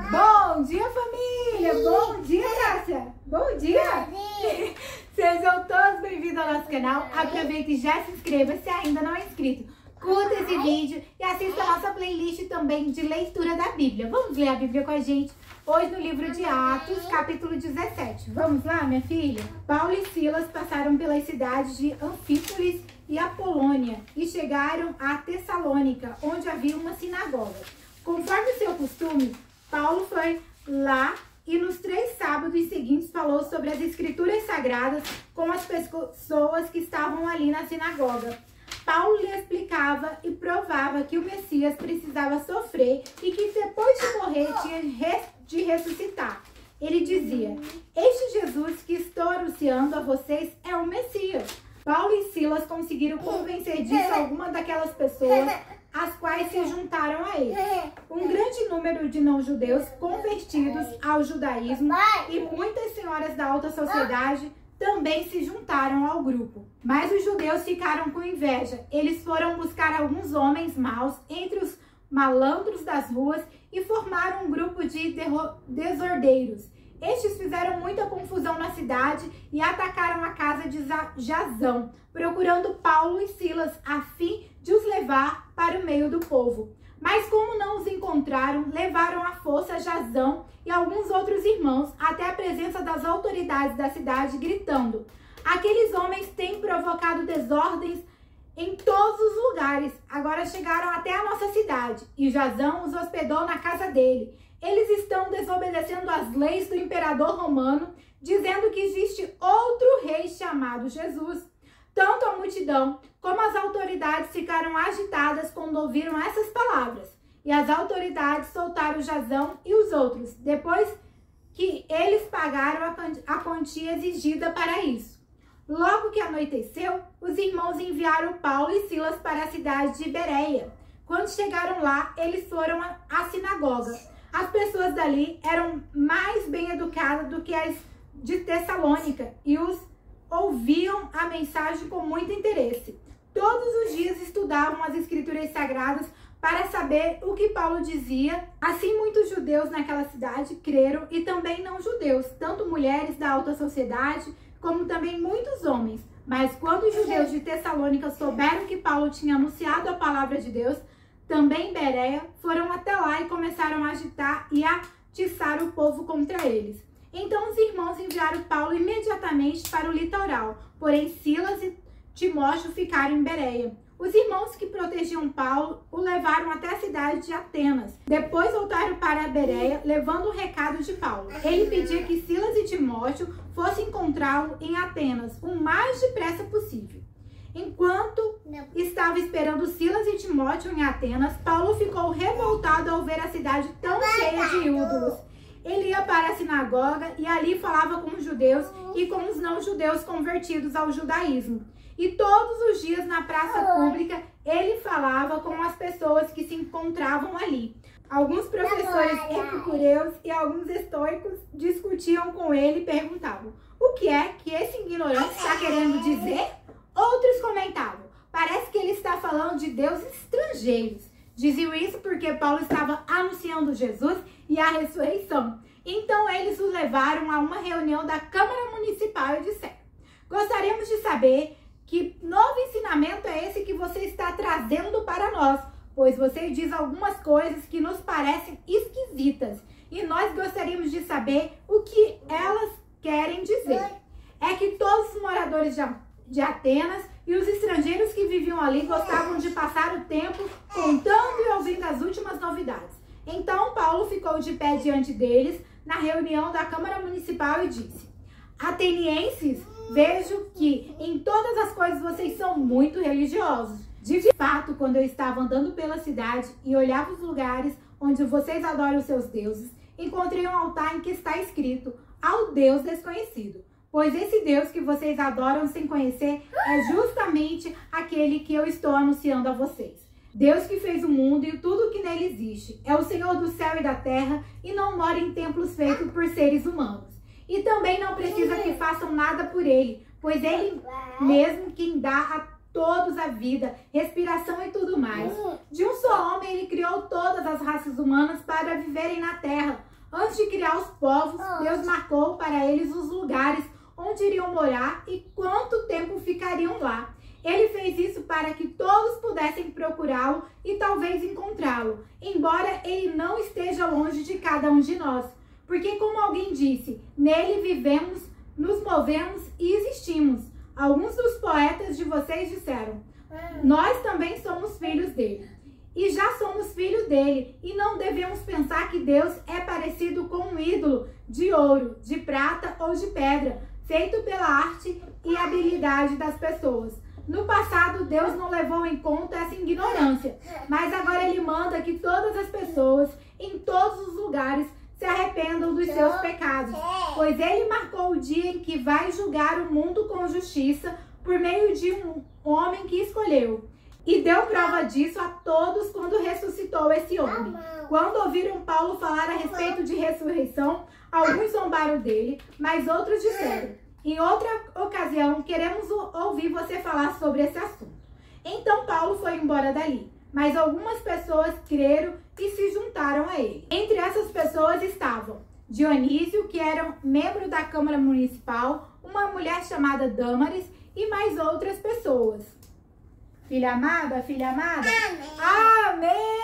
Bom dia, família! Bom dia, Cássia! Bom dia! Sejam todos bem-vindos ao nosso canal. Aproveite e já se inscreva se ainda não é inscrito. Curta esse vídeo e assista a nossa playlist também de leitura da Bíblia. Vamos ler a Bíblia com a gente? Hoje no livro de Atos, capítulo 17. Vamos lá, minha filha? Paulo e Silas passaram pelas cidades de Anfípolis e Apolônia e chegaram a Tessalônica, onde havia uma sinagoga. Conforme seu costume, Paulo foi lá e nos 3 sábados seguintes falou sobre as escrituras sagradas com as pessoas que estavam ali na sinagoga. Paulo lhe explicava e provava que o Messias precisava sofrer e que depois de morrer tinha de ressuscitar. Ele dizia: "Este Jesus que estou anunciando a vocês é o Messias." Paulo e Silas conseguiram convencer disso algumas daquelas pessoas as quais se juntaram a ele. Um grande número de não-judeus convertidos ao judaísmo e muitas senhoras da alta sociedade também se juntaram ao grupo. Mas os judeus ficaram com inveja. Eles foram buscar alguns homens maus entre os malandros das ruas e formaram um grupo de desordeiros. Estes fizeram muita confusão na cidade e atacaram a casa de Jasão, procurando Paulo e Silas a fim de os levar para o meio do povo. Mas como não os encontraram, levaram à força Jasão e alguns outros irmãos até a presença das autoridades da cidade, gritando: "Aqueles homens têm provocado desordens em todos os lugares. Agora chegaram até a nossa cidade e Jasão os hospedou na casa dele. Eles estão desobedecendo as leis do imperador romano, dizendo que existe outro rei chamado Jesus." Tanto a multidão como as autoridades ficaram agitadas quando ouviram essas palavras. E as autoridades soltaram Jasão e os outros, depois que eles pagaram a quantia exigida para isso. Logo que anoiteceu, os irmãos enviaram Paulo e Silas para a cidade de Bereia. Quando chegaram lá, eles foram à sinagoga. As pessoas dali eram mais bem educadas do que as de Tessalônica e os ouviam a mensagem com muito interesse. Todos os dias estudavam as escrituras sagradas para saber o que Paulo dizia. Assim, muitos judeus naquela cidade creram e também não judeus, tanto mulheres da alta sociedade como também muitos homens. Mas quando os judeus de Tessalônica souberam que Paulo tinha anunciado a palavra de Deus, também em Bereia, foram até lá e começaram a agitar e atiçar o povo contra eles. Então os irmãos enviaram Paulo imediatamente para o litoral, porém Silas e Timóteo ficaram em Bereia. Os irmãos que protegiam Paulo o levaram até a cidade de Atenas. Depois voltaram para Bereia, levando o recado de Paulo. Ele pedia que Silas e Timóteo fossem encontrá-lo em Atenas o mais depressa possível. Enquanto estava esperando Silas e Timóteo em Atenas, Paulo ficou revoltado ao ver a cidade tão cheia de ídolos. Ele ia para a sinagoga e ali falava com os judeus e com os não-judeus convertidos ao judaísmo. E todos os dias na praça pública ele falava com as pessoas que se encontravam ali. Alguns professores epicureus e alguns estoicos discutiam com ele e perguntavam: "O que é que esse ignorante está querendo dizer?" Outros comentavam: "Parece que ele está falando de deuses estrangeiros." Diziam isso porque Paulo estava anunciando Jesus e a ressurreição. Então eles o levaram a uma reunião da Câmara Municipal e disseram: "Gostaríamos de saber que novo ensinamento é esse que você está trazendo para nós, pois você diz algumas coisas que nos parecem esquisitas e nós gostaríamos de saber o que elas querem dizer. É que todos os moradores de Atenas e os estrangeiros que viviam ali gostavam de passar o tempo contando e ouvindo as últimas novidades." Então Paulo ficou de pé diante deles na reunião da Câmara Municipal e disse: "Atenienses, vejo que em todas as coisas vocês são muito religiosos. De fato, quando eu estava andando pela cidade e olhava os lugares onde vocês adoram os seus deuses, encontrei um altar em que está escrito: ao Deus desconhecido. Pois esse Deus que vocês adoram sem conhecer é justamente aquele que eu estou anunciando a vocês. Deus que fez o mundo e tudo que nele existe. É o Senhor do céu e da terra e não mora em templos feitos por seres humanos. E também não precisa que façam nada por ele, pois ele mesmo quem dá a todos a vida, respiração e tudo mais. De um só homem ele criou todas as raças humanas para viverem na terra. Antes de criar os povos, Deus marcou para eles os lugares onde iriam morar e quanto tempo ficariam lá. Ele fez isso para que todos pudessem procurá-lo e talvez encontrá-lo, embora ele não esteja longe de cada um de nós. Porque, como alguém disse, nele vivemos, nos movemos e existimos. Alguns dos poetas de vocês disseram, nós também somos filhos dele. E já somos filhos dele, e não devemos pensar que Deus é parecido com um ídolo de ouro, de prata ou de pedra, feito pela arte e habilidade das pessoas. No passado, Deus não levou em conta essa ignorância, mas agora Ele manda que todas as pessoas, em todos os lugares, se arrependam dos seus pecados, pois Ele marcou o dia em que vai julgar o mundo com justiça por meio de um homem que escolheu. E deu prova disso a todos quando ressuscitou esse homem. Quando ouviram Paulo falar a respeito de ressurreição, alguns zombaram dele, mas outros disseram, em outra ocasião, queremos ouvir você falar sobre esse assunto. Então Paulo foi embora dali, mas algumas pessoas creram e se juntaram a ele. Entre essas pessoas estavam Dionísio, que era membro da Câmara Municipal, uma mulher chamada Dâmaris e mais outras pessoas. Filha amada, filha amada? Amém! Amém!